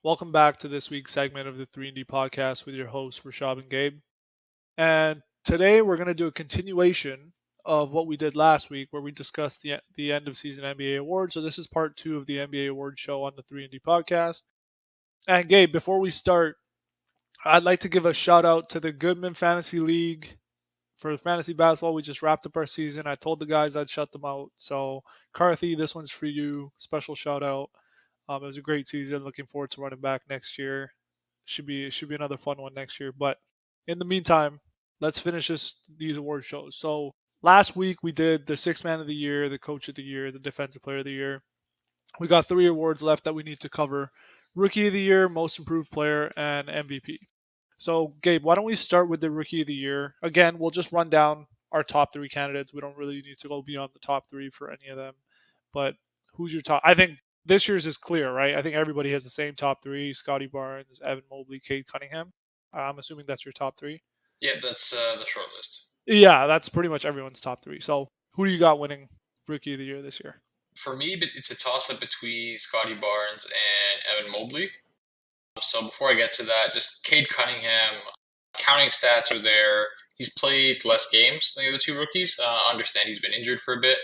Welcome back to this week's segment of the 3&D podcast with your hosts Rashab and Gabe. And today we're going to do a continuation of what we did last week where we discussed the end of season NBA awards. So this is part 2 of the NBA award show on the 3&D podcast. And Gabe, before we start, I'd like to give a shout out to the Goodman Fantasy League for fantasy basketball. We just wrapped up our season. I told the guys I'd shut them out. So Carthy, this one's for you. Special shout out. It was a great season. Looking forward to running back next year. Should be another fun one next year. But in the meantime, let's finish these award shows. So last week we did the sixth man of the year, the coach of the year, the defensive player of the year. We got 3 awards left that we need to cover: rookie of the year, most improved player, and MVP. So Gabe, why don't we start with the rookie of the year? Again, we'll just run down our top 3 candidates. We don't really need to go beyond the top 3 for any of them. But who's your top? I think this year's is clear, right? I think everybody has the same top 3: Scotty Barnes, Evan Mobley, Cade Cunningham. I'm assuming that's your top 3. Yeah, that's the short list. Yeah, that's pretty much everyone's top 3. So who do you got winning rookie of the year this year? For me, it's a toss-up between Scotty Barnes and Evan Mobley. So before I get to that, just Cade Cunningham, counting stats are there. He's played less games than the other 2 rookies. I understand he's been injured for a bit.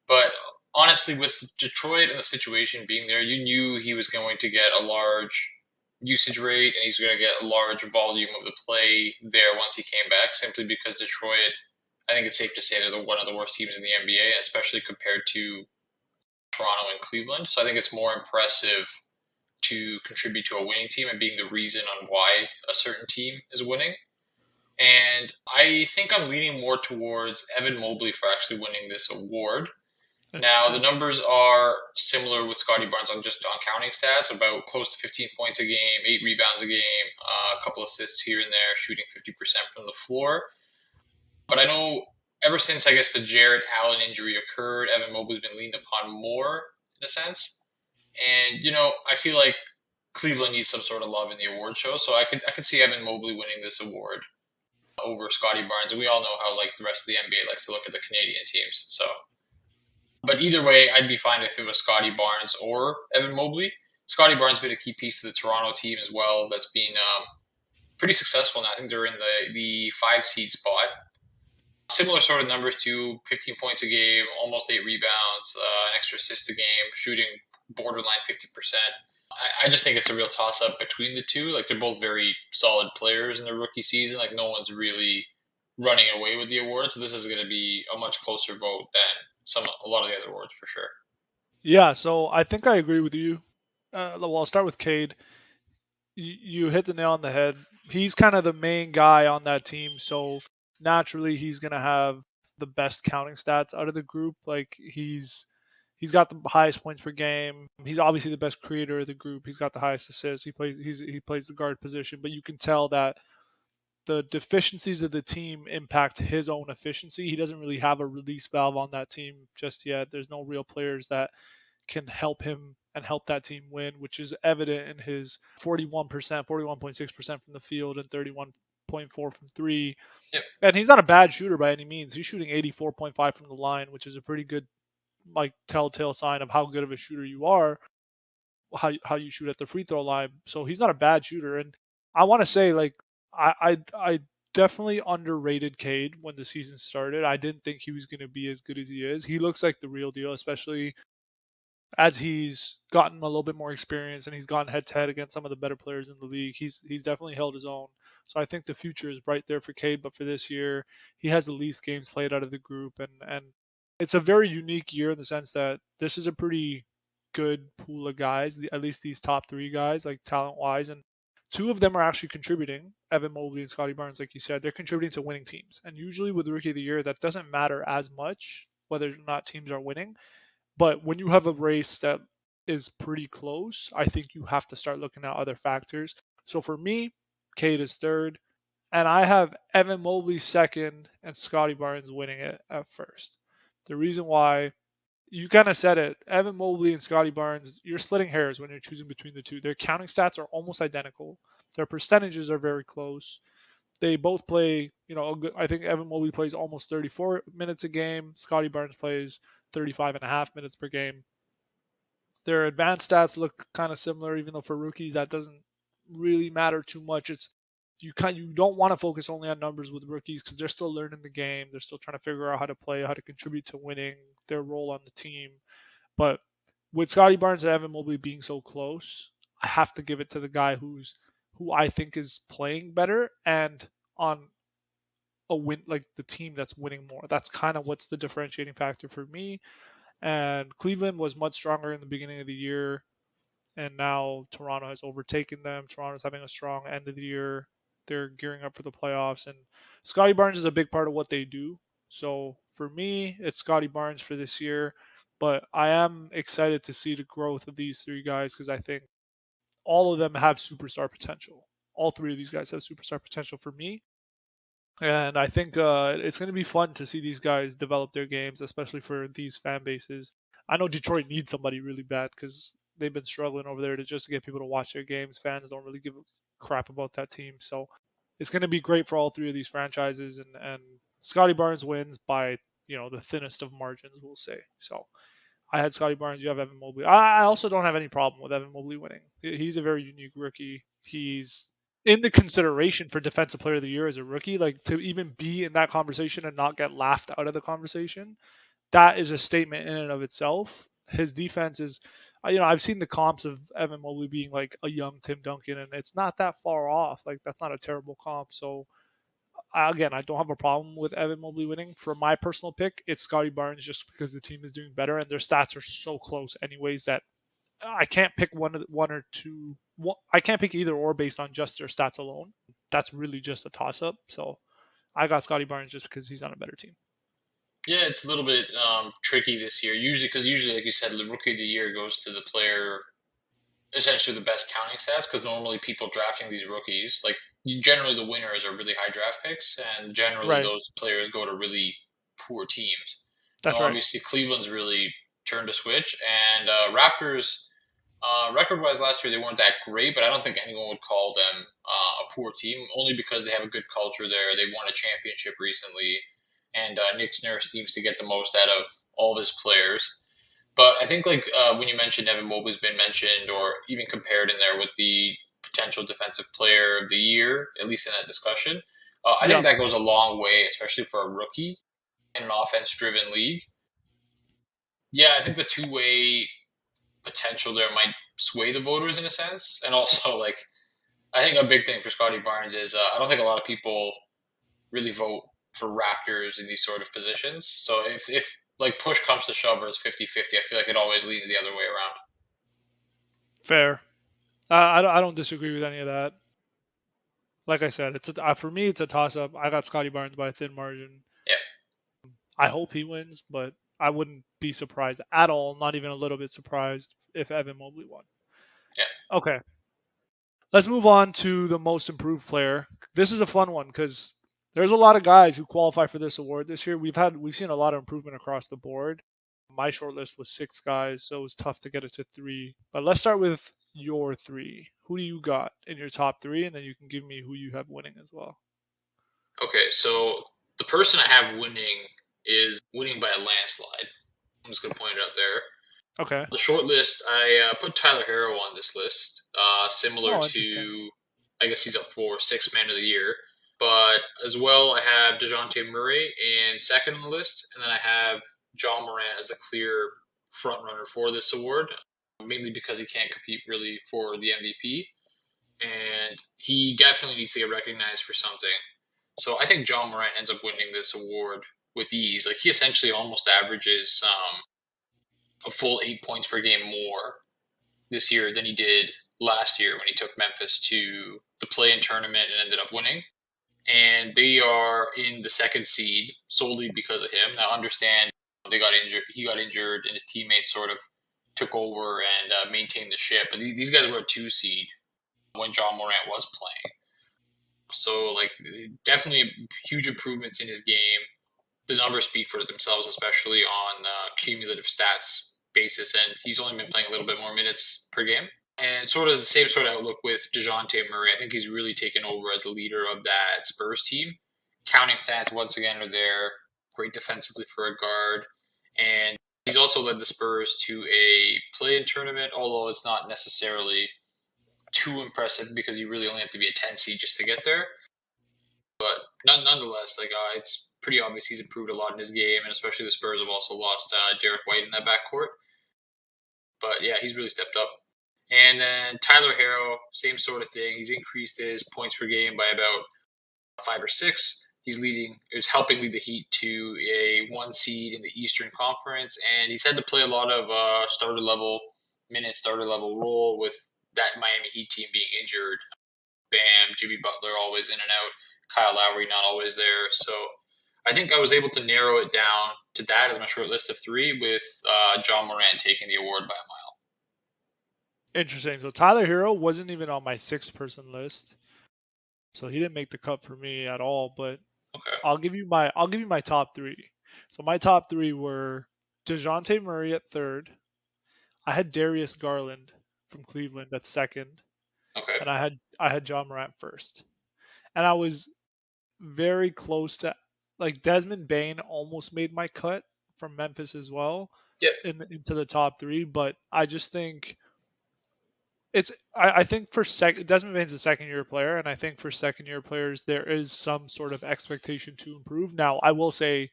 But honestly, with Detroit and the situation being there, you knew he was going to get a large usage rate and he's going to get a large volume of the play there once he came back, simply because Detroit, I think it's safe to say they're one of the worst teams in the NBA, especially compared to Toronto and Cleveland. So I think it's more impressive to contribute to a winning team and being the reason on why a certain team is winning. And I think I'm leaning more towards Evan Mobley for actually winning this award. Now, the numbers are similar with Scotty Barnes on counting stats, about close to 15 points a game, 8 rebounds a game, a couple assists here and there, shooting 50% from the floor. But I know ever since, I guess, the Jarrett Allen injury occurred, Evan Mobley's been leaned upon more, in a sense. And, I feel like Cleveland needs some sort of love in the award show, so I could see Evan Mobley winning this award over Scotty Barnes. And we all know how, the rest of the NBA likes to look at the Canadian teams, so... But either way, I'd be fine if it was Scotty Barnes or Evan Mobley. Scotty Barnes been a key piece to the Toronto team as well. That's been pretty successful now. I think they're in the 5 seed spot. Similar sort of numbers too: 15 points a game, almost 8 rebounds, an extra assist a game, shooting borderline 50%. I just think it's a real toss-up between the two. They're both very solid players in their rookie season. No one's really running away with the award, so this is going to be a much closer vote than a lot of the other awards for sure. Yeah, so I think I agree with you. Well, I'll start with Cade. You hit the nail on the head. He's kind of the main guy on that team, so naturally he's gonna have the best counting stats out of the group. He's got the highest points per game. He's obviously the best creator of the group. He's got the highest assists. He plays the guard position, but you can tell that the deficiencies of the team impact his own efficiency. He doesn't really have a release valve on that team just yet. There's no real players that can help him and help that team win, which is evident in his 41.6% from the field and 31.4 from 3. Yep. And he's not a bad shooter by any means. He's shooting 84.5 from the line, which is a pretty good telltale sign of how good of a shooter you are, how you shoot at the free throw line. So he's not a bad shooter. And I want to say, I definitely underrated Cade when the season started. I didn't think he was going to be as good as he is. He looks like the real deal, especially as he's gotten a little bit more experience and he's gone head to head against some of the better players in the league. He's definitely held his own. So I think the future is bright there for Cade. But for this year, he has the least games played out of the group, and it's a very unique year in the sense that this is a pretty good pool of guys, at least these top 3 guys, talent wise, and 2 of them are actually contributing. Evan Mobley and Scotty Barnes, like you said, they're contributing to winning teams. And usually with the rookie of the year, that doesn't matter as much whether or not teams are winning. But when you have a race that is pretty close, I think you have to start looking at other factors. So for me, Cade is 3rd, and I have Evan Mobley 2nd and Scotty Barnes winning it at 1st. The reason why, you kind of said it, Evan Mobley and Scotty Barnes, you're splitting hairs when you're choosing between the two. Their counting stats are almost identical. Their percentages are very close. They both play, I think Evan Mobley plays almost 34 minutes a game. Scotty Barnes plays 35 and a half minutes per game. Their advanced stats look kind of similar, even though for rookies that doesn't really matter too much. It's you don't want to focus only on numbers with rookies because they're still learning the game. They're still trying to figure out how to play, how to contribute to winning, their role on the team. But with Scotty Barnes and Evan Mobley being so close, I have to give it to the guy who I think is playing better and on a win like the team that's winning more. That's kind of what's the differentiating factor for me. And Cleveland was much stronger in the beginning of the year, and now Toronto has overtaken them. Toronto's having a strong end of the year. They're gearing up for the playoffs, and Scotty Barnes is a big part of what they do. So for me, it's Scotty Barnes for this year, but I am excited to see the growth of these three guys because I think all of them have superstar potential. All three of these guys have superstar potential for me, and I think it's going to be fun to see these guys develop their games, especially for these fan bases. I know Detroit needs somebody really bad because they've been struggling over there to just get people to watch their games. Fans don't really give a crap about that team, so it's going to be great for all three of these franchises. And Scotty Barnes wins by the thinnest of margins, we'll say. So I had Scotty Barnes. You have Evan Mobley. I also don't have any problem with Evan Mobley winning. He's a very unique rookie. He's in the consideration for Defensive Player of the Year as a rookie. Like to even be in that conversation and not get laughed out of the conversation, that is a statement in and of itself. His defense is, I've seen the comps of Evan Mobley being like a young Tim Duncan, and it's not that far off. Like that's not a terrible comp. So again, I don't have a problem with Evan Mobley winning. For my personal pick, it's Scotty Barnes just because the team is doing better and their stats are so close, anyways. That I can't pick one or two. I can't pick either or based on just their stats alone. That's really just a toss up. So I got Scotty Barnes just because he's on a better team. Yeah, it's a little bit tricky this year. Usually, like you said, the rookie of the year goes to the player essentially the best counting stats because normally people drafting these rookies, like generally the winners are really high draft picks, and generally Right. those players go to really poor teams. Now, That's right. obviously, Cleveland's really turned a switch, and Raptors. Record-wise, last year they weren't that great, but I don't think anyone would call them a poor team. Only because they have a good culture there. They won a championship recently, and Nick Nurse seems to get the most out of all of his players. But I think like when you mentioned Evan Mobley's been mentioned or even compared in there with the potential defensive player of the year, at least in that discussion, I think Yeah. that goes a long way, especially for a rookie in an offense-driven league. Yeah, I think the two-way potential there might sway the voters in a sense, and also like I think a big thing for Scotty Barnes is I don't think a lot of people really vote for Raptors in these sort of positions. So if like push comes to shove or it's 50-50, I feel like it always leans the other way around. Fair. I don't disagree with any of that. Like I said, for me it's a toss up. I got Scotty Barnes by a thin margin. Yeah, I hope he wins, but I wouldn't be surprised at all, not even a little bit surprised if Evan Mobley won. yeah. Okay, let's move on to the most improved player. This is a fun one because there's a lot of guys who qualify for this award this year. We've seen a lot of improvement across the board. My short list was 6 guys, so it was tough to get it to 3. But let's start with your 3. Who do you got in your top 3, and then you can give me who you have winning as well. Okay, so the person I have winning is winning by a landslide. I'm just gonna point it out there. Okay. The short list, I put Tyler Harrow on this list, similar Oh, interesting. to, I guess he's up for sixth man of the year. But as well, I have DeJounte Murray in second on the list, and then I have John Morant as the clear front runner for this award, mainly because he can't compete really for the MVP, and he definitely needs to get recognized for something. So I think John Morant ends up winning this award with ease. Like he essentially almost averages a full 8 points per game more this year than he did last year when he took Memphis to the play-in tournament and ended up winning. And they are in the second seed solely because of him. Now, understand they got injured. He got injured, and his teammates sort of took over and maintained the ship. But these guys were a 2 seed when John Morant was playing. So, like, definitely huge improvements in his game. The numbers speak for themselves, especially on cumulative stats basis. And he's only been playing a little bit more minutes per game. And sort of the same sort of outlook with DeJounte Murray. I think he's really taken over as the leader of that Spurs team. Counting stats, once again, are there. Great defensively for a guard. And he's also also led the Spurs to a play-in tournament, although it's not necessarily too impressive because you really only have to be a 10 seed just to get there. But nonetheless, it's pretty obvious he's improved a lot in his game, and especially the Spurs have also lost Derek White in that backcourt. But yeah, he's really stepped up. And then Tyler Harrow, same sort of thing. He's increased his points per game by about 5 or 6. Is helping lead the Heat to a 1 seed in the Eastern Conference, and he's had to play a lot of starter level minutes, starter level role with that Miami Heat team being injured. Bam, Jimmy Butler always in and out, Kyle Lowry not always there. So I think I was able to narrow it down to that as my short list of 3, with John Morant taking the award by a mile. Interesting. So Tyler Hero wasn't even on my 6-person list, so he didn't make the cut for me at all. But Okay. I'll give you my top three. So my top three were Dejounte Murray at third. I had Darius Garland from Cleveland at second, Okay. and I had John Morant first. And I was very close to, like, Desmond Bain almost made my cut from Memphis as well Yep. into the top three, but I just think I think for Desmond Bain's a second year player, and I think for second year players there is some sort of expectation to improve. Now I will say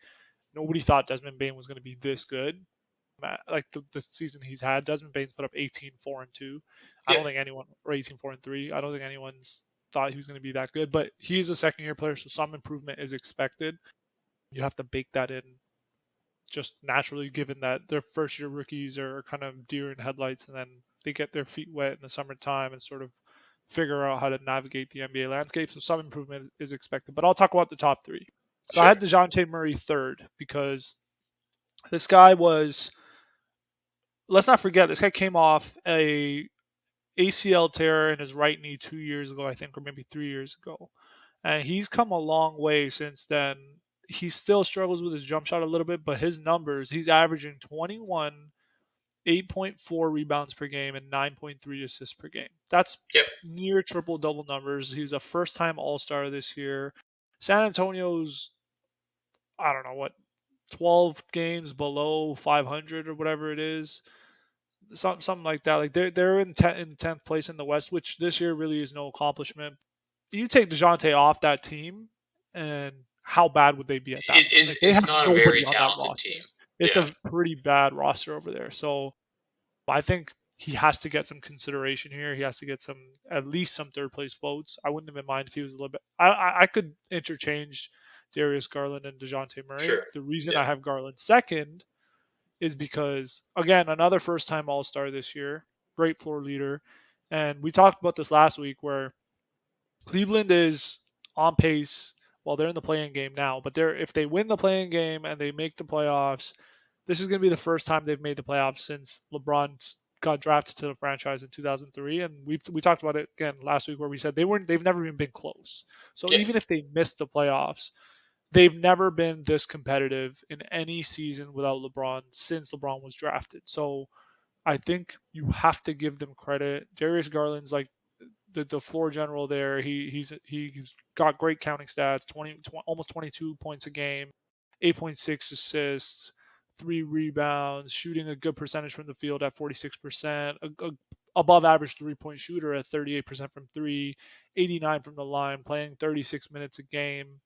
nobody thought Desmond Bain was going to be this good. Like the season he's had, Desmond Bain's put up 18, 4 and 2. I Yep. don't think anyone, or 18, 4 and 3. I don't think anyone's thought he was going to be that good, but he's a second year player, so some improvement is expected. You have to bake that in just naturally, given that their first year rookies are kind of deer in headlights, and then they get their feet wet in the summertime and sort of figure out how to navigate the NBA landscape. So some improvement is expected. But I'll talk about the top three. So I Sure. had DeJounte Murray third because this guy was, let's not forget, this guy came off a ACL tear in his right knee 2 years ago, I think, or maybe 3 years ago. And he's come a long way since then. He still struggles with his jump shot a little bit, but his numbers, he's averaging 21, 8.4 rebounds per game, and 9.3 assists per game. That's Yep. near triple double numbers. He's a first time All Star this year. San Antonio's, I don't know what, 12 games below 500 or whatever it is, something like that. Like they're in 10th place in the West, which this year really is no accomplishment. You take Dejounte off that team, and how bad would they be at that point? Like they It's have not a very nobody on that talented roster. team. It's Yeah. a pretty bad roster over there. So I think he has to get some consideration here. He has to get some, at least some third place votes. I wouldn't even mind if he was a little bit. I could interchange Darius Garland and Dejounte Murray. Sure. The reason Yeah. I have Garland second is because, again, another first time All Star this year, great floor leader, and we talked about this last week where Cleveland is on pace. Well, they're in the playing game now, but if they win the playing game and they make the playoffs, this is going to be the first time they've made the playoffs since LeBron got drafted to the franchise in 2003. And we talked about it again last week where we said they've never even been close. So Yeah. even if they miss the playoffs, they've never been this competitive in any season without LeBron since LeBron was drafted. So I think you have to give them credit. Darius Garland's like the floor general there. He's got great counting stats, 20 almost 22 points a game, 8.6 assists, 3 rebounds, shooting a good percentage from the field at 46%, above average 3-point shooter at 38% from three, 89 from the line, playing 36 minutes a game.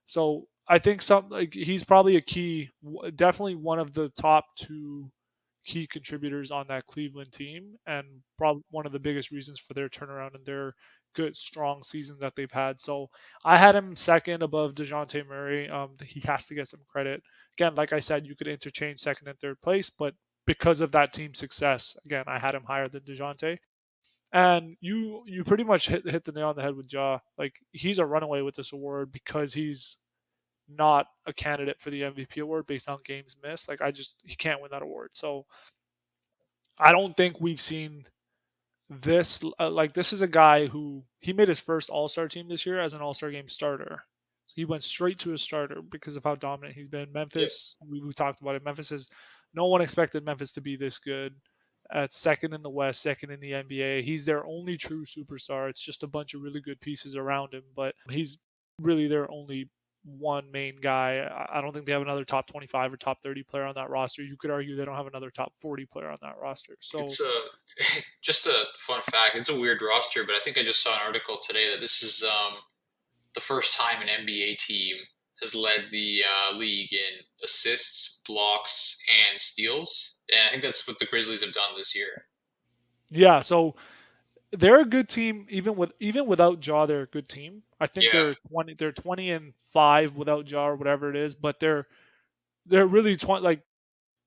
So I think he's probably definitely one of the top two key contributors on that Cleveland team, and probably one of the biggest reasons for their turnaround and their good, strong season that they've had. So I had him second above Dejounte Murray. He has to get some credit. Again, like I said, you could interchange second and third place, but because of that team success, again, I had him higher than Dejounte. And you pretty much hit the nail on the head with Ja. Like he's a runaway with this award because he's not a candidate for the MVP award based on games missed. Like he can't win that award. So I don't think we've seen this. Like this is a guy who he made his first All Star team this year as an All Star game starter. So he went straight to a starter because of how dominant he's been. Yep. Memphis, we talked about it. Memphis is no one expected Memphis to be this good. At second in the West, second in the NBA. He's their only true superstar. It's just a bunch of really good pieces around him, but he's really their only one main guy. I don't think they have another top 25 or top 30 player on that roster. You could argue they don't have another top 40 player on that roster. So It's a just a fun fact. It's a weird roster, but I think I just saw an article today that this is the first time an NBA team has led the league in assists, blocks, and steals. And I think that's what the Grizzlies have done this year. yeah, so they're a good team even without Jaw. They're a good team. I think Yeah. they're 20-5 without Jaw or whatever it is, but they're really 20 like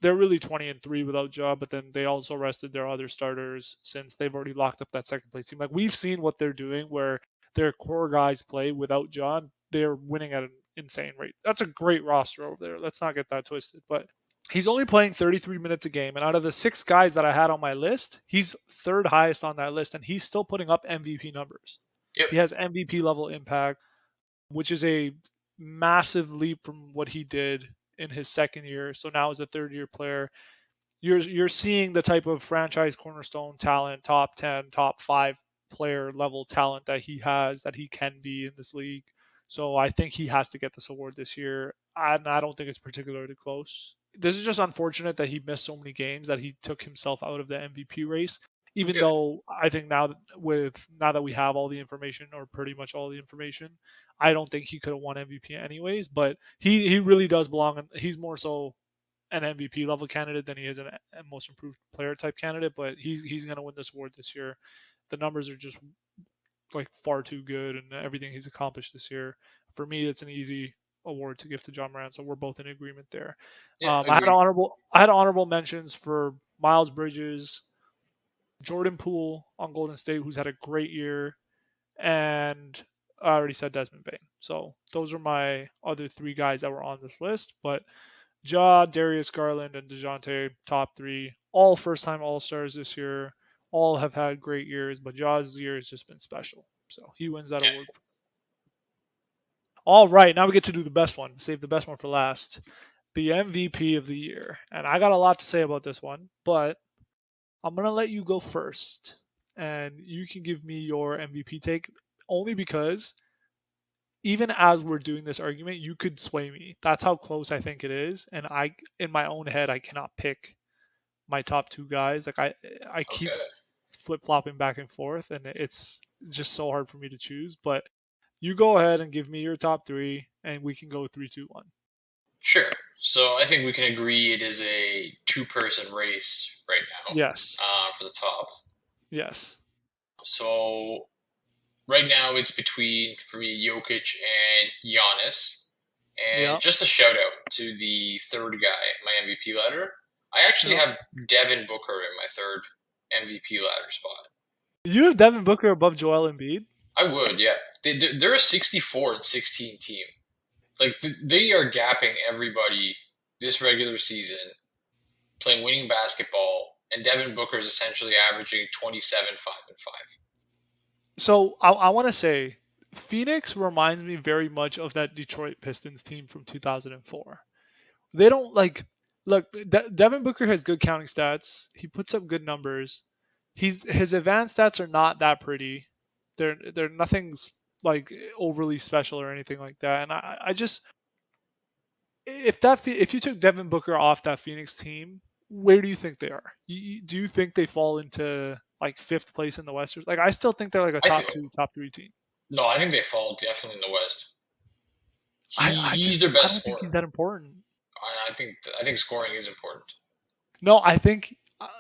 they're really 20-3 without Ja, but then they also rested their other starters since they've already locked up that second place team. Like we've seen what they're doing where their core guys play without John, they're winning at an insane rate. That's a great roster over there. Let's not get that twisted. But he's only playing 33 minutes a game, and out of the six guys that I had on my list, he's third highest on that list, and he's still putting up MVP numbers. Yep. He has MVP level impact, which is a massive leap from what he did in his second year. So now as a third year player, you're seeing the type of franchise cornerstone talent, top 10, top 5 player level talent that he has, that he can be in this league. So I think he has to get this award this year. And I don't think it's particularly close. This is just unfortunate that he missed so many games that he took himself out of the MVP race. Even Yep. though I think now that we have all the information or pretty much all the information, I don't think he could have won MVP anyways. But he really does belong. And he's more so an MVP level candidate than he is a most improved player type candidate, but he's going to win this award this year. The numbers are just like far too good, and everything he's accomplished this year. For me, it's an easy award to give to John Moran, so we're both in agreement there. Yeah. Agreed. I had honorable mentions for Miles Bridges, Jordan Poole on Golden State, who's had a great year, and I already said Desmond Bain. So those are my other three guys that were on this list, but Ja, Darius Garland, and DeJounte, top three, all first time All Stars this year. All have had great years, but Ja's year has just been special. So he wins that Yeah. award. All right, now we get to do the best one. Save the best one for last. The MVP of the year. And I got a lot to say about this one, but I'm going to let you go first. And you can give me your MVP take only because even as we're doing this argument, you could sway me. That's how close I think it is. And in my own head, I cannot pick my top two guys. Like I keep Okay. flip flopping back and forth, and it's just so hard for me to choose. But you go ahead and give me your top three, and we can go 3, 2, 1. Sure. So I think we can agree it is a two-person race right now Yes. for the top. Yes. So right now it's between for me Jokic and Giannis. And Yeah. just a shout out to the third guy, my MVP ladder. I actually Yeah. have Devin Booker in my third MVP ladder spot. You have Devin Booker above Joel Embiid. I would, yeah. They're a 64 and 16 team. Like they are gapping everybody this regular season, playing winning basketball, and Devin Booker is essentially averaging 27, 5, and 5. So I want to say Phoenix reminds me very much of that Detroit Pistons team from 2004. They don't like look. Devin Booker has good counting stats. He puts up good numbers. His advanced stats are not that pretty. They're nothing's like overly special or anything like that. And I just if you took Devin Booker off that Phoenix team, where do you think they are? Do you think they fall into like fifth place in the West? Like I still think they're like a I top think two, top three team. no, I think they fall definitely in the West. I He's their I best don't think he's scorer. that important. I think scoring is important. No, I think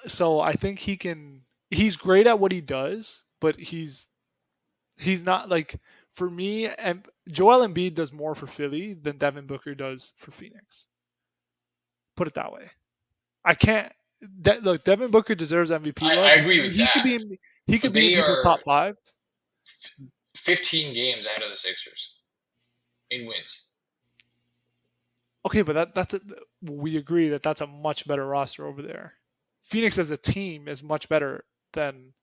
so. I think he can. He's great at what he does, but he's not like for me. And Joel Embiid does more for Philly than Devin Booker does for Phoenix. Put it that way. I can't. Look, Devin Booker deserves MVP I love. agree with He could that, be in. He could but be in they people's are top five. 15 games ahead of the Sixers in wins. Okay, but we agree that that's a much better roster over there. Phoenix as a team is much better than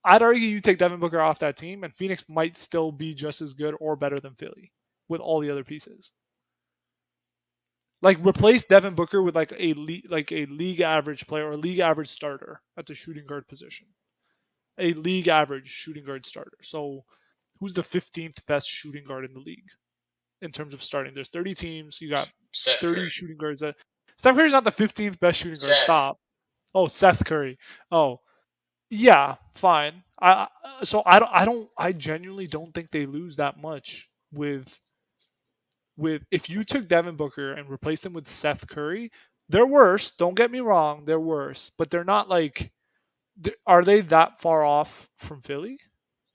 I'd argue you take Devin Booker off that team, and Phoenix might still be just as good or better than Philly with all the other pieces. Like replace Devin Booker with like a league average player or a league average starter at the shooting guard position. A league average shooting guard starter. So who's the 15th best shooting guard in the league? in terms of starting. There's 30 teams. You got Seth 30 Curry. shooting guards. Steph Curry's not the 15th best shooting guard. Seth. Stop. Oh, Seth Curry. Oh, yeah, fine. I genuinely don't think they lose that much with if you took Devin Booker and replaced him with Seth Curry. They're worse. Don't get me wrong. They're worse, but they're not like. Are they that far off from Philly?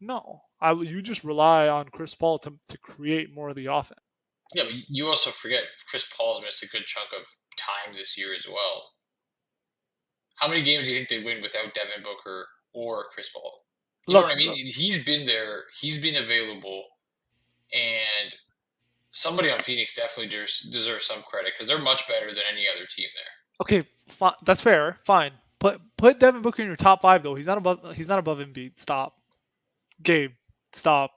No. You just rely on Chris Paul to create more of the offense. Yeah, but you also forget Chris Paul's missed a good chunk of time this year as well. How many games do you think they win without Devin Booker or Chris Paul? You know what I Look, mean? He's been there. He's been available, and somebody on Phoenix definitely deserves some credit because they're much better than any other team there. okay, that's fair. Fine. Put Devin Booker in your top five though. He's not above Embiid. Stop. Gabe, stop.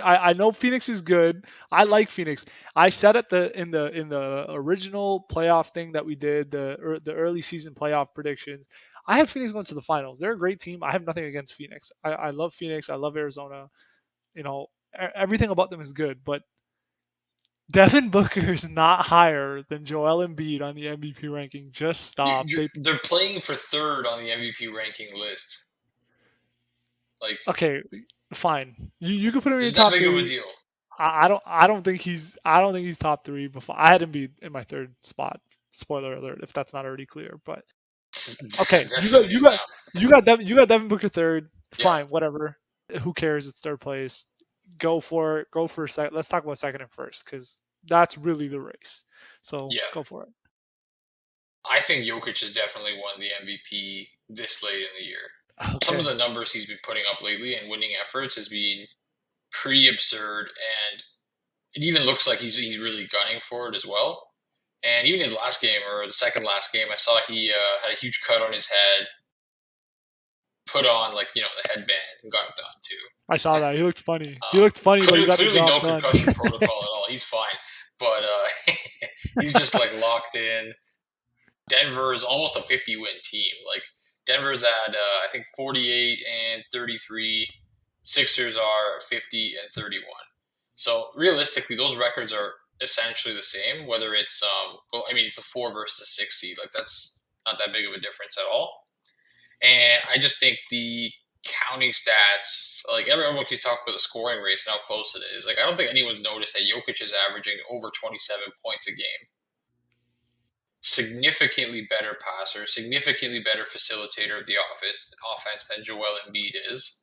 I know Phoenix is good. I like Phoenix. I said it in the original playoff thing that we did, the early season playoff predictions. I had Phoenix going to the finals. They're a great team. I have nothing against Phoenix. I love Phoenix. I love Arizona. You know, everything about them is good. But Devin Booker is not higher than Joel Embiid on the MVP ranking. Just stop. They're playing for third on the MVP ranking list. Like, Okay, fine. You can put him in is your it that top big of a three. deal? I don't think he's top three before. I had him be in my third spot. Spoiler alert, if that's not already clear. But okay, Definitely is now. You got Devin Booker third. Yeah, Fine, whatever. Who cares? It's third place. Go for it. Go for second. Let's talk about second and first because that's really the race. So yeah. go for it. I think Jokic has definitely won the MVP this late in the year. Some of Okay. the numbers he's been putting up lately and winning efforts has been pretty absurd, and it even looks like he's really gunning for it as well. And even his last game or the second last game, I saw he had a huge cut on his head, put on like the headband, and got it done too. I saw that. He looked funny. He looked funny, but he got the Clearly job no done. concussion protocol at all. He's fine, but he's just like locked in. Denver is almost a 50-win team. Like Denver's at I think 48 and 33. Sixers are 50 and 31. So realistically, those records are essentially the same. Whether it's well, I mean, it's a 4 versus a 6 seed. Like that's not that big of a difference at all. And I just think the counting stats, like everyone keeps talking about the scoring race and how close it is. Like I don't think anyone's noticed that Jokic is averaging over 27 points a game. Significantly better passer, significantly better facilitator of the offense than Joel Embiid is.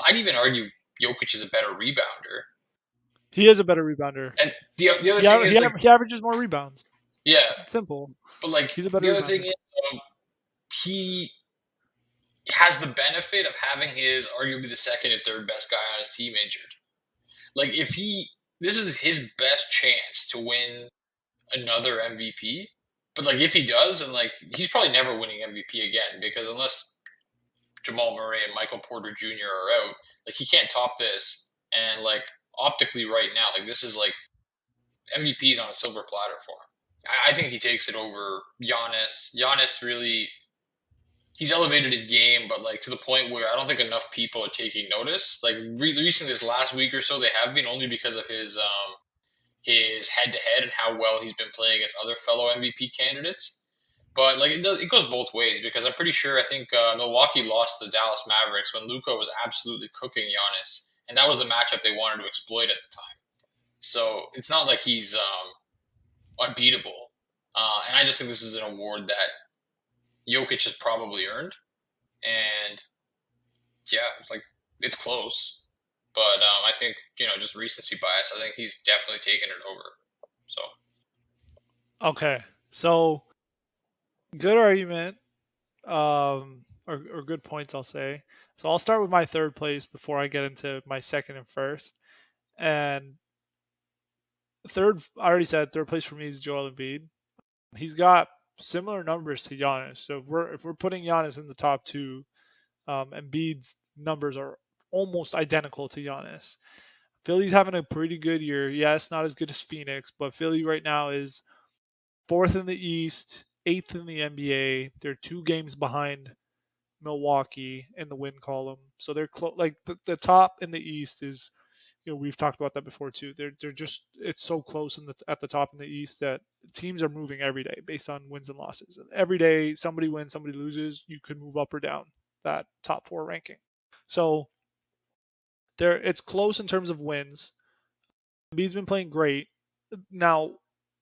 I'd even argue Jokic is a better rebounder. He is a better rebounder. And the other thing is like, He averages more rebounds. yeah, It's simple. but like He's a the better other thing rebounder. is he has the benefit of having his arguably the second and third best guy on his team injured. Like if this is his best chance to win another MVP. But like if he does, and like he's probably never winning MVP again because unless Jamal Murray and Michael Porter Jr. are out, like he can't top this. And like optically right now, like this is like MVP is on a silver platter for him. I think he takes it over Giannis. Giannis really he's elevated his game, but like to the point where I don't think enough people are taking notice. Like recently, this last week or so, they have been only because of his head to head and how well he's been playing against other fellow MVP candidates. But like it goes both ways because I'm pretty sure I think Milwaukee lost to the Dallas Mavericks when Luka was absolutely cooking Giannis, and that was the matchup they wanted to exploit at the time. So it's not like he's unbeatable, and I just think this is an award that Jokic has probably earned, and yeah, it's close, but I think just recency bias. I think he's definitely taken it over. So Okay. So good argument. Or good points, I'll say. So I'll start with my third place before I get into my second and first. And third, I already said third place for me is Joel Embiid. He's got similar numbers to Giannis. So if we're putting Giannis in the top two, Embiid's numbers are almost identical to Giannis. Philly's having a pretty good year. Yes, not as good as Phoenix, but Philly right now is fourth in the East, eighth in the NBA. They're 2 games behind Milwaukee in the win column. So they're like the top in the East is we've talked about that before too. They're just it's so close at the top in the East that teams are moving every day based on wins and losses. Every day somebody wins, somebody loses. You could move up or down that top four ranking. So there, it's close in terms of wins. Embiid's been playing great. Now,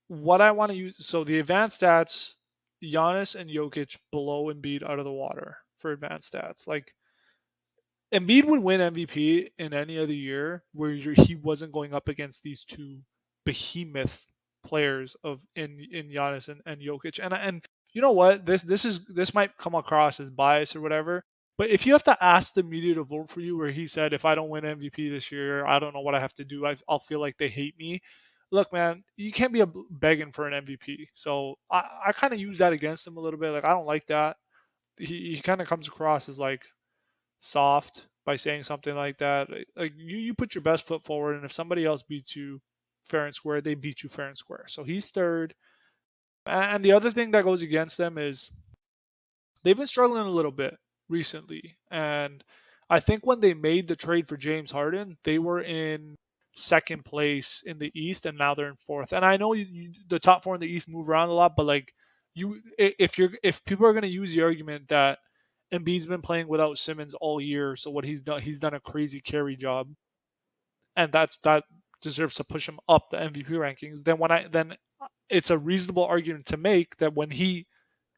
what I want to use, so the advanced stats, Giannis and Jokic below Embiid out of the water for advanced stats. Like Embiid would win MVP in any other year where he wasn't going up against these two behemoth players of in Giannis and Jokic. And you know what? This might come across as bias or whatever. But if you have to ask the media to vote for you, where he said, if I don't win MVP this year, I don't know what I have to do. I'll feel like they hate me. Look, man, you can't be begging for an MVP. So I kind of use that against him a little bit. Like I don't like that. He kind of comes across as like soft by saying something like that. Like you put your best foot forward, and if somebody else beats you fair and square, they beat you fair and square. So he's third. And the other thing that goes against them is they've been struggling a little bit recently. And I think when they made the trade for James Harden, they were in second place in the East, and now they're in fourth. And I know the top four in the East move around a lot, but like if people are going to use the argument that Embiid's been playing without Simmons all year, so what he's done a crazy carry job, and that deserves to push him up the MVP rankings. Then it's a reasonable argument to make that when he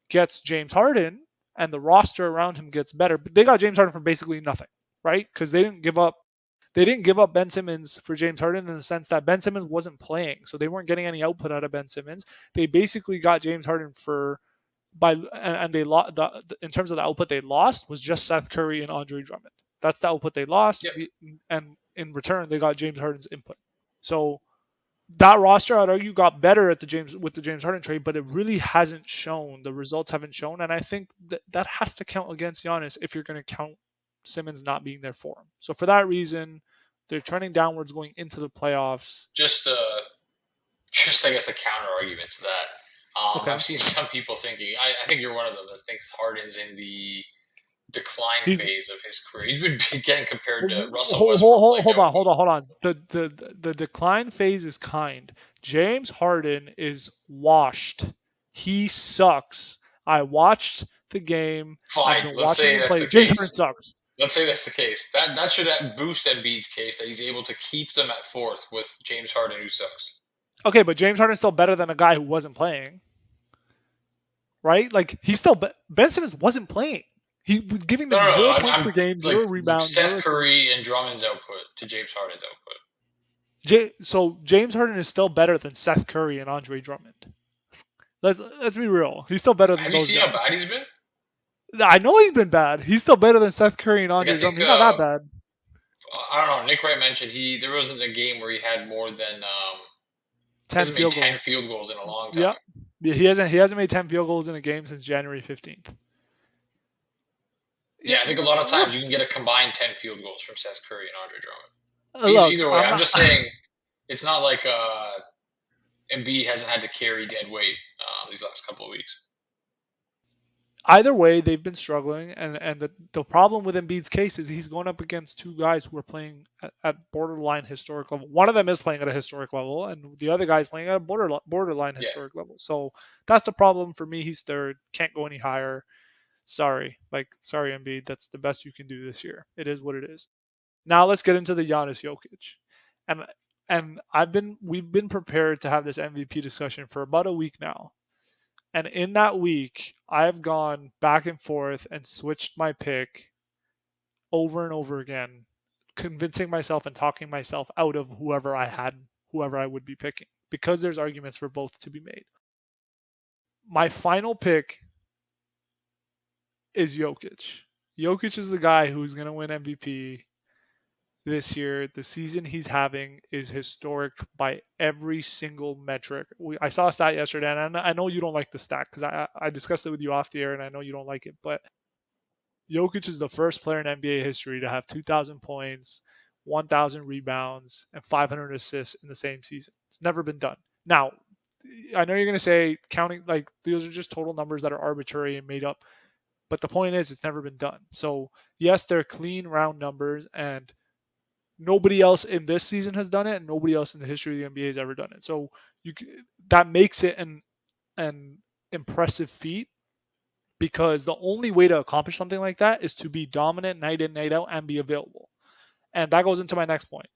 gets James Harden and the roster around him gets better. But they got James Harden for basically nothing, right? Because they didn't give up Ben Simmons for James Harden in the sense that Ben Simmons wasn't playing, so they weren't getting any output out of Ben Simmons. They basically got James Harden for by and they lost in terms of the output they lost was just Seth Curry and Andre Drummond. That's the output they lost, Yep. and in return they got James Harden's input. So that roster, I'd argue, got better at the James Harden trade, but it really hasn't shown. The results haven't shown, and I think that has to count against Giannis if you're going to count Simmons not being there for him. So for that reason, they're trending downwards going into the playoffs. Just I guess a counter argument to that. Okay, I've seen some people thinking. I think you're one of them that thinks Harden's in the decline he's phase of his career. He's been getting compared to Russell hold, Westbrook hold, like hold a on, hold on, hold on. The decline phase is kind. James Harden is washed. He sucks. I watched the game. I've fine. been Let's watching say him that's play. the James Harden case. sucks. Let's say that's the case. That should boost Embiid's case that he's able to keep them at fourth with James Harden, who sucks. Okay, but James Harden's still better than a guy who wasn't playing, right? Like he's still Ben Simmons wasn't playing. He was giving No, them no, no. 0 points I'm per game, like 0 rebounds, Seth 0 assists. Curry and Drummond's output to James Harden's output. So James Harden is still better than Seth Curry and Andre Drummond. Let's be real. He's still better than Have you those seen how guys. bad he's been? I know he's been bad. He's still better than Seth Curry and Like I Andre think Drummond. He's not that bad. I don't know. Nick Wright mentioned there wasn't a game where he had more than he 10 hasn't made field 10 goals. field goals in a long Yep. time. Yeah, he hasn't made 10 field goals in a game since January 15th. Yeah, Yeah, I think a lot of times you can get a combined 10 field goals from Seth Curry and Andre Drummond. look, Either way, I'm I'm not. just saying it's not like Embiid hasn't had to carry dead weight these last couple of weeks. Either way, they've been struggling, and the problem with Embiid's case is he's going up against two guys who are playing at borderline historic level. One of them is playing at a historic level, and the other guy is playing at a borderline Yeah, historic level. So that's the problem for me. He's third, can't go any higher. Sorry, Embiid. That's the best you can do this year. It is what it is. Now let's get into the Giannis Jokic, and we've been prepared to have this MVP discussion for about a week now. And in that week, I've gone back and forth and switched my pick over and over again, convincing myself and talking myself out of whoever I would be picking, because there's arguments for both to be made. My final pick is Jokic. Jokic is the guy who's going to win MVP this year. The season he's having is historic by every single metric. I saw a stat yesterday, and I know you don't like the stat because I discussed it with you off the air, and I know you don't like it, but Jokic is the first player in NBA history to have 2,000 points, 1,000 rebounds, and 500 assists in the same season. It's never been done. Now, I know you're going to say counting like those are just total numbers that are arbitrary and made up, but the point is it's never been done. So yes, they're clean round numbers, and Nobody else in this season has done it, and nobody else in the history of the NBA has ever done it. So you that makes it an impressive feat because the only way to accomplish something like that is to be dominant night in, night out, and be available. And that goes into my next point.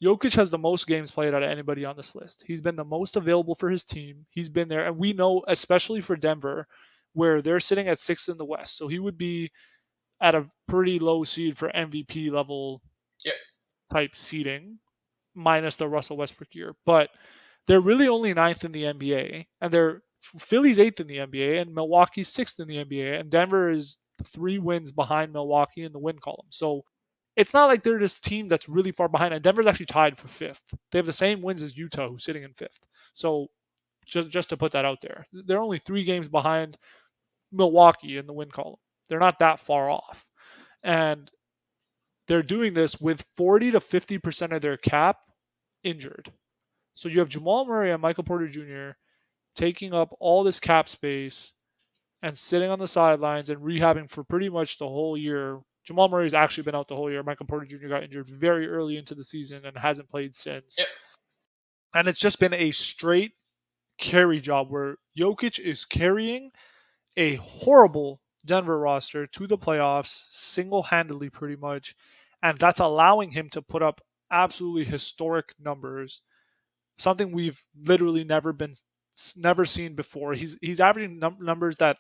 Jokic has the most games played out of anybody on this list. He's been the most available for his team. He's been there, and we know, especially for Denver, where they're sitting at sixth in the West. So he would be at a pretty low seed for MVP level Yep. type seeding, minus the Russell Westbrook year. But they're really only ninth in the NBA, and they're Philly's eighth in the NBA, and Milwaukee's sixth in the NBA, and Denver is 3 wins behind Milwaukee in the win column. So it's not like they're this team that's really far behind. And Denver's actually tied for fifth. They have the same wins as Utah, who's sitting in fifth. So just to put that out there, they're only 3 games behind Milwaukee in the win column. They're not that far off, and they're doing this with 40 to 50% of their cap injured. So you have Jamal Murray and Michael Porter Jr. taking up all this cap space and sitting on the sidelines and rehabbing for pretty much the whole year. Jamal Murray's actually been out the whole year. Michael Porter Jr. got injured very early into the season and hasn't played since. Yep. And it's just been a straight carry job where Jokic is carrying a horrible Denver roster to the playoffs single handedly, pretty much. And that's allowing him to put up absolutely historic numbers, something we've literally never seen before. He's averaging numbers that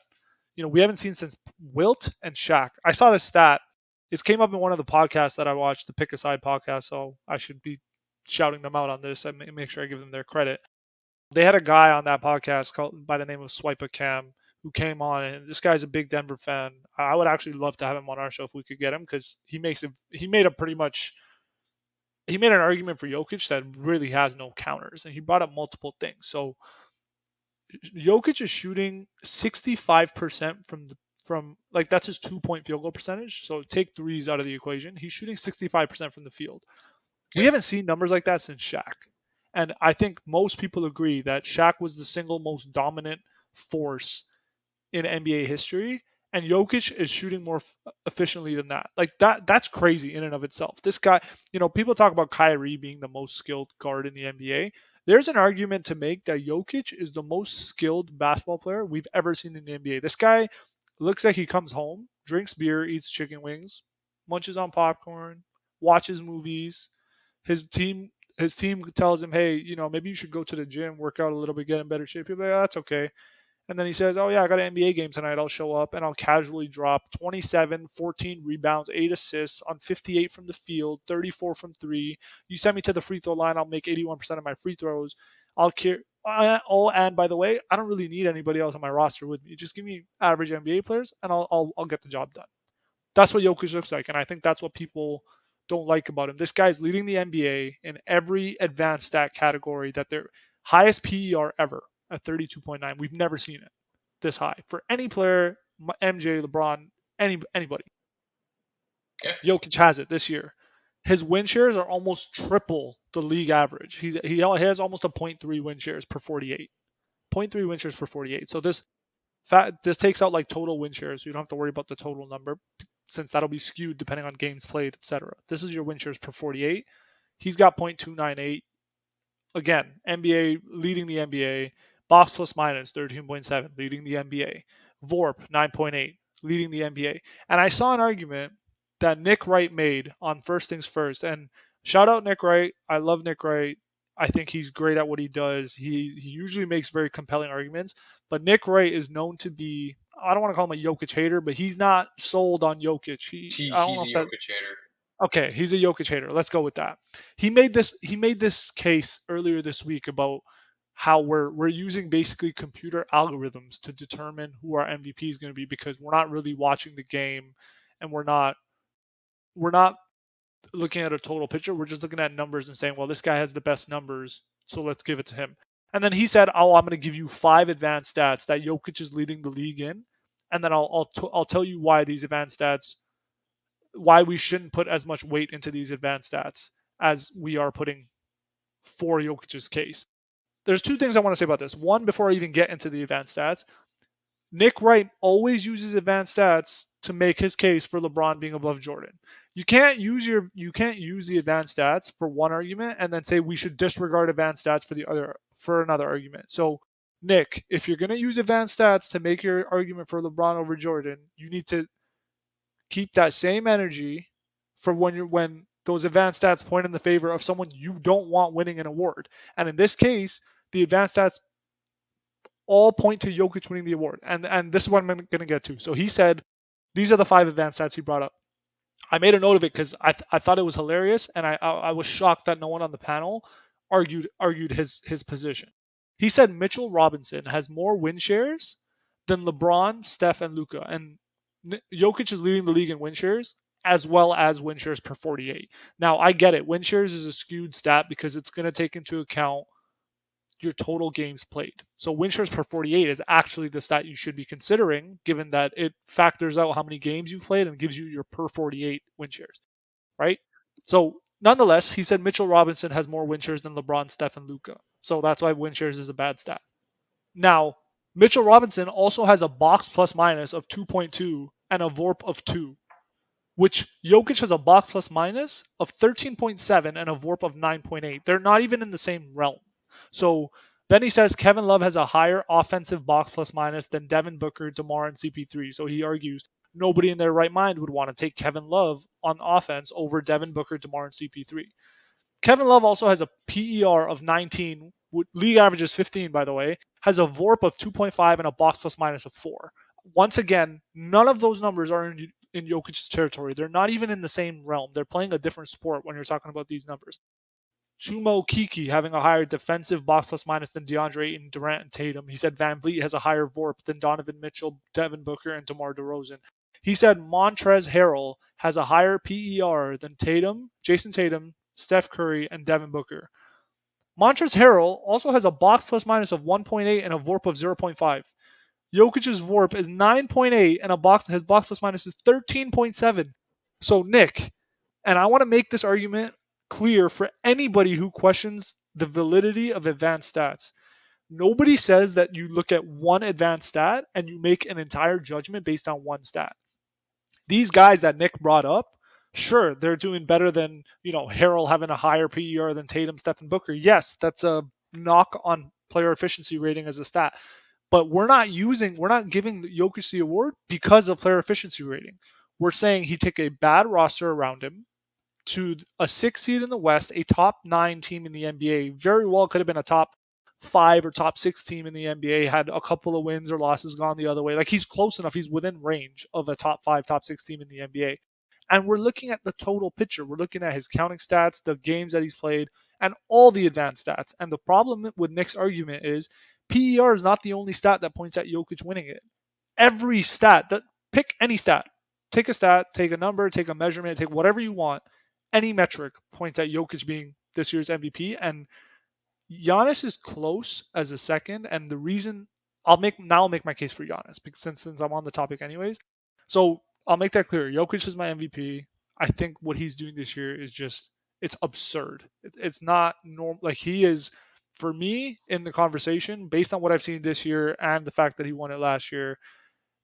we haven't seen since Wilt and Shaq. I saw this stat. This came up in one of the podcasts that I watched, the Pick a Side podcast, so I should be shouting them out on this and make sure I give them their credit. They had a guy on that podcast called by the name of Swipe a Cam who came on, and this guy's a big Denver fan. I would actually love to have him on our show if we could get him because he made a pretty much he made an argument for Jokic that really has no counters, and he brought up multiple things. So Jokic is shooting 65% from like that's his 2 point field goal percentage. So take threes out of the equation. He's shooting 65% from the field. We Yep. haven't seen numbers like that since Shaq. And I think most people agree that Shaq was the single most dominant force in NBA history, and Jokic is shooting more efficiently than that. Like that's crazy in and of itself. This guy, people talk about Kyrie being the most skilled guard in the NBA. There's an argument to make that Jokic is the most skilled basketball player we've ever seen in the NBA. This guy looks like he comes home, drinks beer, eats chicken wings, munches on popcorn, watches movies. His team tells him, "Hey, maybe you should go to the gym, work out a little bit, get in better shape." He'll be like, "Oh, that's okay." And then he says, "Oh yeah, I got an NBA game tonight. I'll show up and I'll casually drop 27, 14 rebounds, 8 assists on 58 from the field, 34 from 3. You send me to the free throw line, I'll make 81% of my free throws. I'll care oh, and by the way, I don't really need anybody else on my roster with me. Just give me average NBA players and I'll get the job done." That's what Jokic looks like, and I think that's what people don't like about him. This guy's leading the NBA in every advanced stat category that their highest PER ever at 32.9. We've never seen it this high for any player, MJ, LeBron, anybody. Yeah. Jokic has it this year. His win shares are almost triple the league average. He has almost a point 0.3 win shares per 48. 0.3 win shares per 48. So this takes out like total win shares, so you don't have to worry about the total number since that'll be skewed depending on games played, etc. This is your win shares per 48. He's got 0.298. Again, NBA leading the NBA. Box plus minus 13.7 leading the NBA. VORP 9.8 leading the NBA. And I saw an argument that Nick Wright made on First Things First. And shout out Nick Wright. I love Nick Wright. I think he's great at what he does. He usually makes very compelling arguments. But Nick Wright is known to be, I don't want to call him a Jokic hater, but he's not sold on Jokic. I don't know He's a if that Jokic hater. Okay, he's a Jokic hater. Let's go with that. He made this case earlier this week about how we're using basically computer algorithms to determine who our MVP is going to be because we're not really watching the game and we're not looking at a total picture. We're just looking at numbers and saying, well, this guy has the best numbers, so let's give it to him. And then he said, "Oh, I'm going to give you 5 advanced stats that Jokic is leading the league in, and then I'll tell you why these advanced stats why we shouldn't put as much weight into these advanced stats as we are putting for Jokic's case." There's 2 things I want to say about this. One, before I even get into the advanced stats, Nick Wright always uses advanced stats to make his case for LeBron being above Jordan. You can't use the advanced stats for one argument and then say we should disregard advanced stats for the other for another argument. So Nick, if you're going to use advanced stats to make your argument for LeBron over Jordan, you need to keep that same energy for when those advanced stats point in the favor of someone you don't want winning an award. And in this case, the advanced stats all point to Jokic winning the award. And this is what I'm going to get to. So he said these are the 5 advanced stats he brought up. I made a note of it because I thought it was hilarious, and I was shocked that no one on the panel argued his position. He said Mitchell Robinson has more win shares than LeBron, Steph, and Luka, and Jokic is leading the league in win shares as well as win shares per 48. Now I get it. Win shares is a skewed stat because it's going to take into account your total games played. So win shares per 48 is actually the stat you should be considering, given that it factors out how many games you've played and gives you your per 48 win shares, right? So nonetheless, he said Mitchell Robinson has more win shares than LeBron, Steph, and Luka. So that's why win shares is a bad stat. Now, Mitchell Robinson also has a box plus minus of 2.2 and a VORP of 2, which Jokic has a box plus minus of 13.7 and a VORP of 9.8. They're not even in the same realm. So then he says Kevin Love has a higher offensive box plus minus than Devin Booker, DeMar, and CP3. So he argues nobody in their right mind would want to take Kevin Love on offense over Devin Booker, DeMar, and CP3. Kevin Love also has a PER of 19, league average is 15, by the way, has a VORP of 2.5 and a box plus minus of 4. Once again, none of those numbers are in Jokic's territory. They're not even in the same realm. They're playing a different sport when you're talking about these numbers. Chumo Kiki having a higher defensive box plus minus than DeAndre Ayton, Durant, and Tatum. He said Van Vliet has a higher VORP than Donovan Mitchell, Devin Booker, and DeMar DeRozan. He said Montrezl Harrell has a higher PER than Jason Tatum, Steph Curry, and Devin Booker. Montrezl Harrell also has a box plus minus of 1.8 and a VORP of 0.5. Jokic's VORP is 9.8 and his box plus minus is 13.7. So Nick, and I want to make this argument clear for anybody who questions the validity of advanced stats. Nobody says that you look at one advanced stat and you make an entire judgment based on one stat. These guys that Nick brought up, sure, they're doing better than, Harrell having a higher PER than Tatum, Steph, and Booker. Yes, that's a knock on player efficiency rating as a stat. But we're not giving Jokic the award because of player efficiency rating. We're saying he took a bad roster around him to a 6 seed in the West, a top 9 team in the NBA. Very well could have been a top 5 or top 6 team in the NBA, had a couple of wins or losses gone the other way. Like he's close enough. He's within range of a top 5, top 6 team in the NBA. And we're looking at the total picture. We're looking at his counting stats, the games that he's played, and all the advanced stats. And the problem with Nick's argument is PER is not the only stat that points at Jokic winning it. Every stat, pick any stat. Take a stat, take a number, take a measurement, take whatever you want. Any metric points at Jokic being this year's MVP. And Giannis is close as a second. And the reason I'll make my case for Giannis because since I'm on the topic anyways. So I'll make that clear. Jokic is my MVP. I think what he's doing this year is just it's absurd. It's not normal. Like he is for me in the conversation based on what I've seen this year and the fact that he won it last year.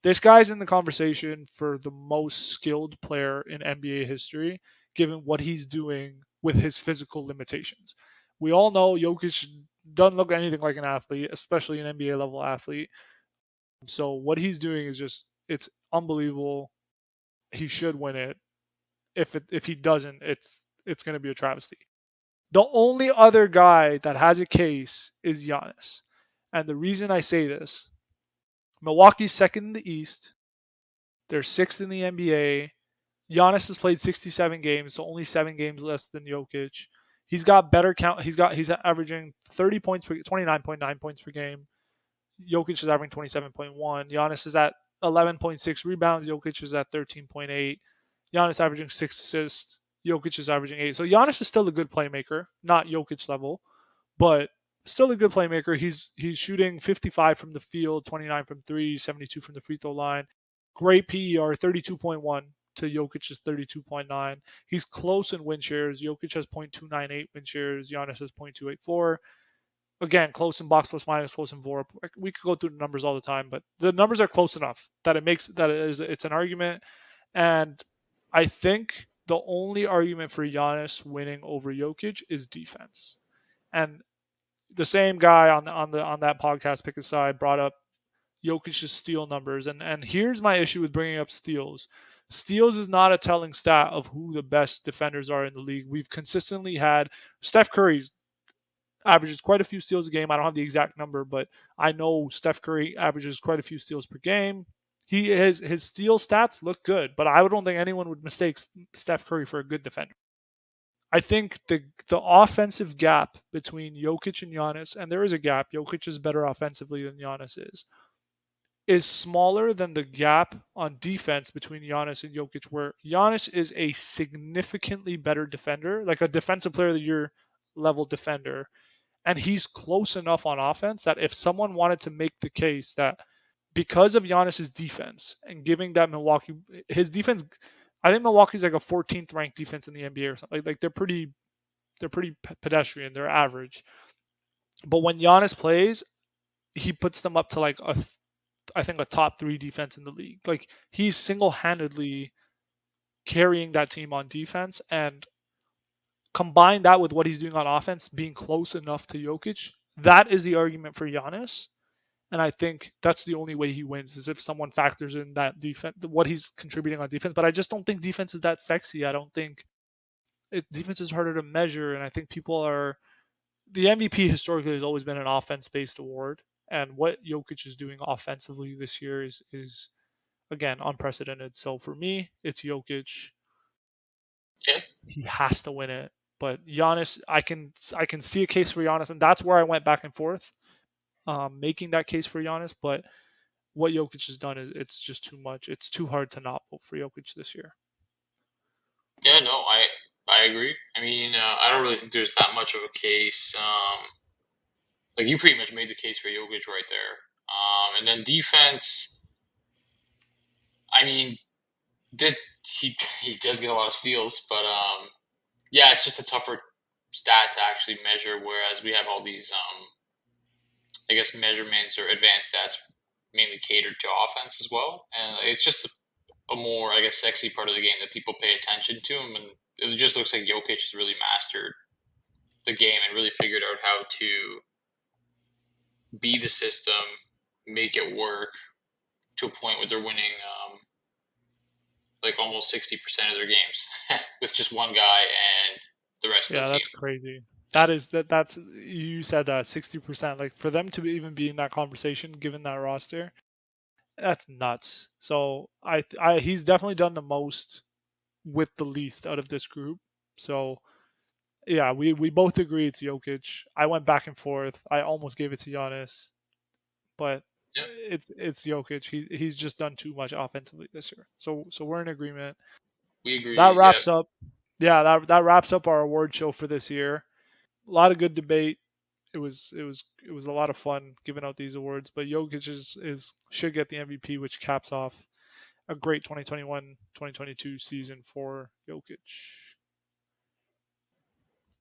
This guy's in the conversation for the most skilled player in NBA history, given what he's doing with his physical limitations. We all know Jokic doesn't look anything like an athlete, especially an NBA level athlete. So what he's doing is just it's unbelievable. He should win it. If he doesn't, it's going to be a travesty. The only other guy that has a case is Giannis. And the reason I say this, Milwaukee's second in the East. They're sixth in the NBA. Giannis has played 67 games, so only 7 games less than Jokic. He's got better count. He's averaging 30 points per 29.9 points per game. Jokic is averaging 27.1. Giannis is at 11.6 rebounds. Jokic is at 13.8. Giannis averaging 6 assists. Jokic is averaging 8. So Giannis is still a good playmaker, not Jokic level, but still a good playmaker. He's shooting 55 from the field, 29 from three, 72 from the free throw line. Great PER, 32.1 to Jokic's 32.9. He's close in win shares. Jokic has 0.298 win shares. Giannis has 0.284. Again, close in box plus minus, close in VORP. We could go through the numbers all the time, but the numbers are close enough that it's an argument. And I think The only argument for Giannis winning over Jokic is defense. And the same guy on that podcast, Pick a Side, brought up Jokic's steal numbers, and here's my issue with bringing up steals. Steals is not a telling stat of who the best defenders are in the league. We've consistently had Steph Curry's averages quite a few steals a game. I don't have the exact number, but I know Steph Curry averages quite a few steals per game. His steal stats look good, but I don't think anyone would mistake Steph Curry for a good defender. I think the offensive gap between Jokic and Giannis, and there is a gap. Jokic is better offensively than Giannis is smaller than the gap on defense between Giannis and Jokic, where Giannis is a significantly better defender, like a defensive player of the year level defender, and he's close enough on offense that if someone wanted to make the case that because of Giannis's defense and giving that Milwaukee his defense, I think Milwaukee's like a 14th ranked defense in the NBA or something. Like they're pretty pedestrian, they're average. But when Giannis plays, he puts them up to like I think a top 3 defense in the league. Like he's single-handedly carrying that team on defense, and combine that with what he's doing on offense, being close enough to Jokic, that is the argument for Giannis. And I think that's the only way he wins is if someone factors in that defense, what he's contributing on defense. But I just don't think defense is that sexy. I don't think defense is harder to measure, and I think people are the MVP historically has always been an offense-based award, and what Jokic is doing offensively this year is again unprecedented. So for me, it's Jokic. Yeah, He has to win it. But Giannis, I can see a case for Giannis, and that's where I went back and forth, making that case for Giannis. But what Jokic has done is it's just too much. It's too hard to not vote for Jokic this year. yeah, no, I agree. I mean, I don't really think there's that much of a case. Like you pretty much made the case for Jokic right there. And then defense. I mean, did he does get a lot of steals, but yeah, it's just a tougher stat to actually measure. Whereas we have all these, I guess, measurements or advanced stats mainly catered to offense as well, and it's just a more, I guess, sexy part of the game that people pay attention to. And it just looks like Jokic has really mastered the game and really figured out how to be the system, make it work to a point where they're winning like almost 60% of their games with just one guy and the rest of Yeah, the team. that's crazy. Yeah, That's you said that 60%. Like for them to even be in that conversation, given that roster, that's nuts. So he's definitely done the most with the least out of this group. So yeah, we both agree it's Jokic. I went back and forth. I almost gave it to Giannis, but yeah, it's Jokic. He's just done too much offensively this year. So we're in agreement. we That agree. Yeah, wraps up. Yeah, that wraps up our award show for this year. A lot of good debate. It was a lot of fun giving out these awards. But Jokic is should get the MVP, which caps off a great 2021-2022 season for Jokic.